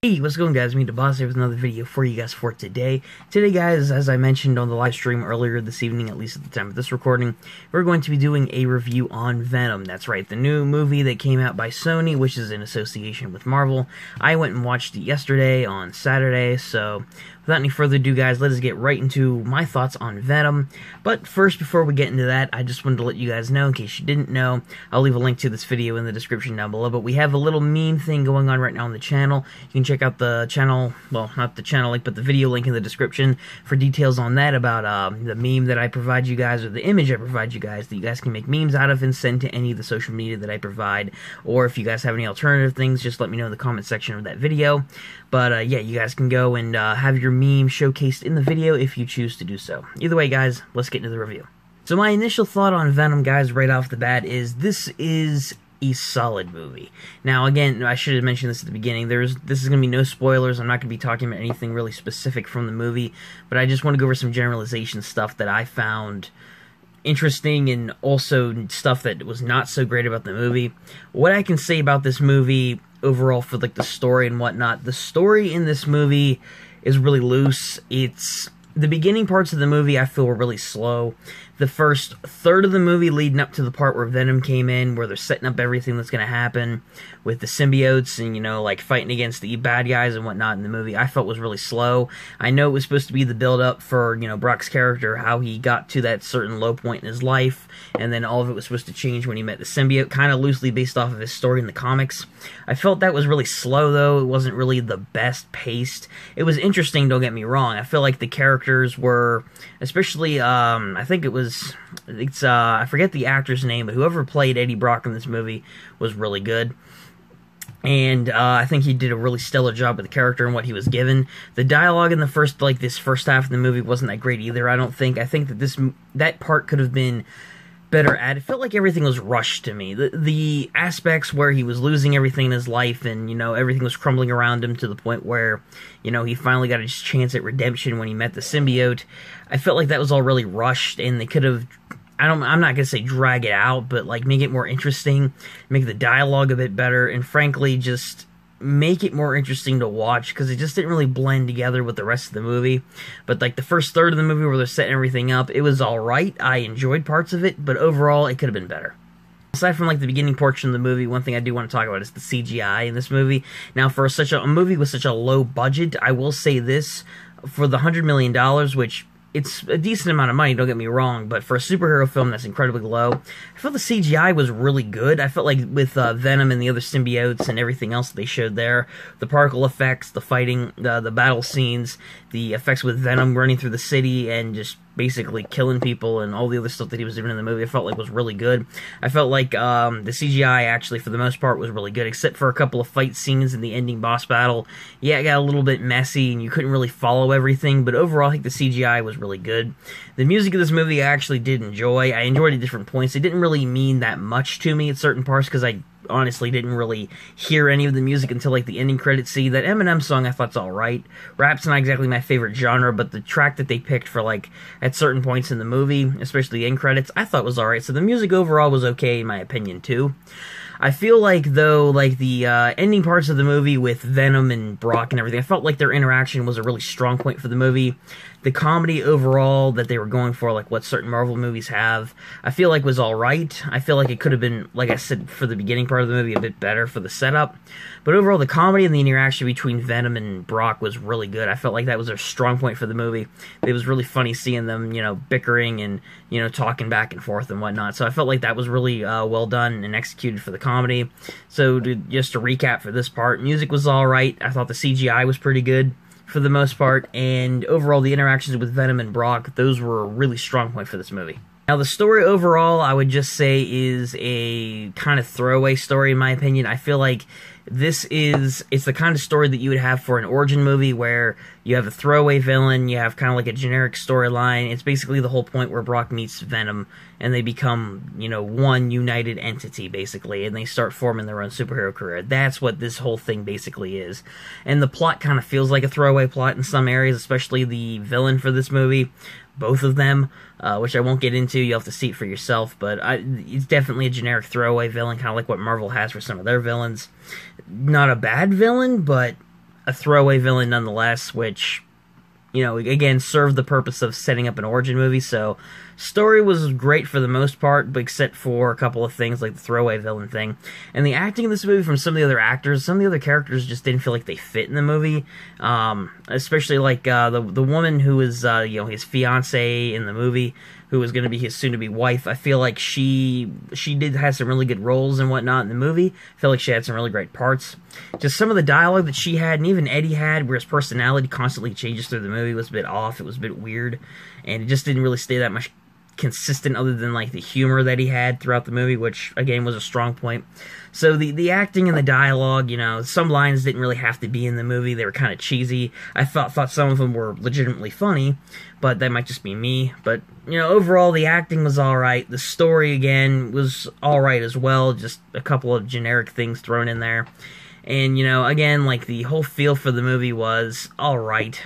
Hey, what's going on, guys? Me, the boss, here with another video for you guys for today. Today, guys, as I mentioned on the live stream earlier this evening, at least at the time of this recording, we're going to be doing a review on Venom. That's right, the new movie that came out by Sony, which is in association with Marvel. I went and watched it yesterday on Saturday, so without any further ado, guys, let us get right into my thoughts on Venom. But first, before we get into that, I just wanted to let you guys know, in case you didn't know, I'll leave a link to this video in the description down below, but we have a little meme thing going on right now on the channel. You can check out the channel, well, not the channel link, but the video link in the description for details on that, about the meme that I provide you guys, or the image I provide you guys, that you guys can make memes out of and send to any of the social media that I provide. Or if you guys have any alternative things, just let me know in the comment section of that video. But yeah, you guys can go and have your meme showcased in the video if you choose to do so. Either way, guys, let's get into the review. So my initial thought on Venom, guys, right off the bat is this is a solid movie. Now, again, I should have mentioned this at the beginning. This is going to be no spoilers. I'm not going to be talking about anything really specific from the movie, but I just want to go over some generalization stuff that I found interesting, and also stuff that was not so great about the movie. What I can say about this movie overall, for like the story and whatnot, the story in this movie is really loose. The beginning parts of the movie I feel were really slow. The first third of the movie leading up to the part where Venom came in, where they're setting up everything that's going to happen with the symbiotes and, you know, like fighting against the bad guys and whatnot in the movie, I felt was really slow. I know it was supposed to be the build-up for, you know, Brock's character, how he got to that certain low point in his life, and then all of it was supposed to change when he met the symbiote, kind of loosely based off of his story in the comics. I felt that was really slow, though. It wasn't really the best paced. It was interesting, don't get me wrong. I feel like the characters were, especially, I think I forget the actor's name, but whoever played Eddie Brock in this movie was really good. And I think he did a really stellar job with the character and what he was given. The dialogue in the first half of the movie wasn't that great either, I don't think. I think that that part could have been better at. It felt like everything was rushed to me. The aspects where he was losing everything in his life, and, you know, everything was crumbling around him to the point where, you know, he finally got his chance at redemption when he met the symbiote. I felt like that was all really rushed, and they could have, I'm not going to say drag it out, but like make it more interesting, make the dialogue a bit better, and frankly just make it more interesting to watch, because it just didn't really blend together with the rest of the movie. But like the first third of the movie where they're setting everything up, it was alright. I enjoyed parts of it, but overall it could have been better. Aside from like the beginning portion of the movie, one thing I do want to talk about is the CGI in this movie. Now, for such a movie with such a low budget, I will say this, for the $100 million, which it's a decent amount of money, don't get me wrong, but for a superhero film that's incredibly low, I felt the CGI was really good. I felt like with Venom and the other symbiotes and everything else that they showed there, the particle effects, the fighting, the battle scenes, the effects with Venom running through the city and just basically killing people and all the other stuff that he was doing in the movie, I felt like was really good. I felt like the CGI actually, for the most part, was really good, except for a couple of fight scenes in the ending boss battle. Yeah, it got a little bit messy and you couldn't really follow everything, but overall I think the CGI was really good. The music of this movie I actually did enjoy. I enjoyed it at different points. It didn't really mean that much to me at certain parts, because I honestly didn't really hear any of the music until like the ending credits scene. That Eminem song I thought's alright. Rap's not exactly my favorite genre, but the track that they picked for like at certain points in the movie, especially the end credits, I thought was alright. So the music overall was okay in my opinion too. I feel like, though, like the ending parts of the movie with Venom and Brock and everything, I felt like their interaction was a really strong point for the movie. The comedy overall that they were going for, like what certain Marvel movies have, I feel like was alright. I feel like it could have been, like I said, for the beginning part of the movie, a bit better for the setup. But overall, the comedy and the interaction between Venom and Brock was really good. I felt like that was a strong point for the movie. It was really funny seeing them, you know, bickering and, you know, talking back and forth and whatnot. So I felt like that was really well done and executed for the comedy. So just to recap for this part, music was alright. I thought the CGI was pretty good for the most part, and overall the interactions with Venom and Brock, those were a really strong point for this movie. Now, the story overall, I would just say, is a kind of throwaway story in my opinion. I feel like it's the kind of story that you would have for an origin movie, where you have a throwaway villain, you have kind of like a generic storyline. It's basically the whole point where Brock meets Venom, and they become, you know, one united entity, basically, and they start forming their own superhero career. That's what this whole thing basically is. And the plot kind of feels like a throwaway plot in some areas, especially the villain for this movie. Both of them, which I won't get into, you'll have to see it for yourself, but it's definitely a generic throwaway villain, kind of like what Marvel has for some of their villains. Not a bad villain, but a throwaway villain nonetheless, which, you know, again, served the purpose of setting up an origin movie. So story was great for the most part, but except for a couple of things like the throwaway villain thing. And the acting in this movie from some of the other actors, some of the other characters just didn't feel like they fit in the movie. Especially like the woman who was you know, his fiance in the movie, who was going to be his soon-to-be wife. I feel like she did have some really good roles and whatnot in the movie. I feel like she had some really great parts. Just some of the dialogue that she had, and even Eddie had, where his personality constantly changes through the movie, was a bit off. It was a bit weird, and it just didn't really stay that much consistent other than like the humor that he had throughout the movie, which again was a strong point. So the acting and the dialogue, you know, some lines didn't really have to be in the movie. They were kind of cheesy. I thought some of them were legitimately funny, but that might just be me. But, you know, overall the acting was alright. The story, again, was alright as well. Just a couple of generic things thrown in there. And, you know, again, like the whole feel for the movie was alright.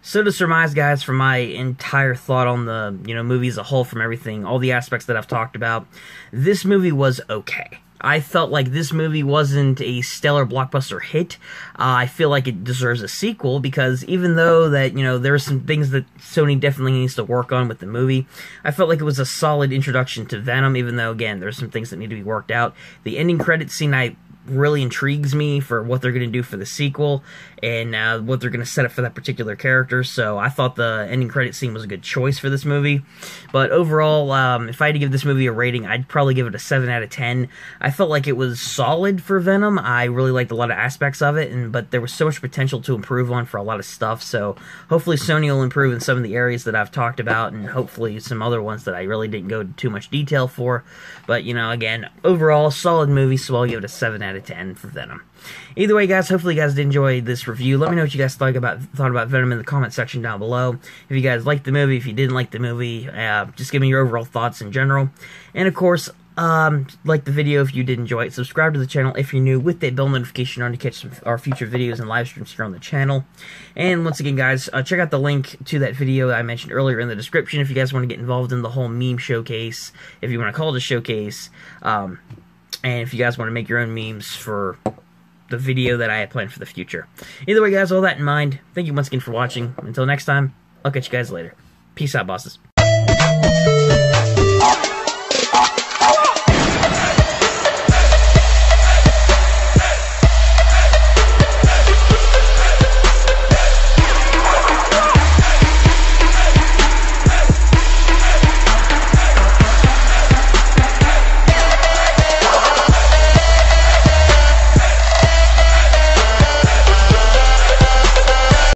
So to surmise, guys, from my entire thought on the, you know, movie as a whole, from everything, all the aspects that I've talked about, this movie was okay. I felt like this movie wasn't a stellar blockbuster hit. I feel like it deserves a sequel, because even though that, you know, there are some things that Sony definitely needs to work on with the movie, I felt like it was a solid introduction to Venom, even though, again, there's some things that need to be worked out. The ending credits scene, really intrigues me for what they're going to do for the sequel, and what they're going to set up for that particular character. So I thought the ending credit scene was a good choice for this movie. But overall, if I had to give this movie a rating, I'd probably give it a 7 out of 10. I felt like it was solid for Venom. I really liked a lot of aspects of it, but there was so much potential to improve on for a lot of stuff. So hopefully Sony will improve in some of the areas that I've talked about, and hopefully some other ones that I really didn't go into too much detail for. But, you know, again, overall, solid movie, so I'll give it a 7 out of 10 for Venom. Either way, guys, hopefully you guys did enjoy this review. Let me know what you guys thought about Venom in the comment section down below. If you guys liked the movie, if you didn't like the movie, just give me your overall thoughts in general. And of course, like the video if you did enjoy it. Subscribe to the channel if you're new, with that bell notification on to catch our future videos and live streams here on the channel. And once again, guys, check out the link to that video I mentioned earlier in the description if you guys want to get involved in the whole meme showcase, if you want to call it a showcase, and if you guys want to make your own memes for the video that I had planned for the future. Either way, guys, all that in mind, thank you once again for watching. Until next time, I'll catch you guys later. Peace out, bosses.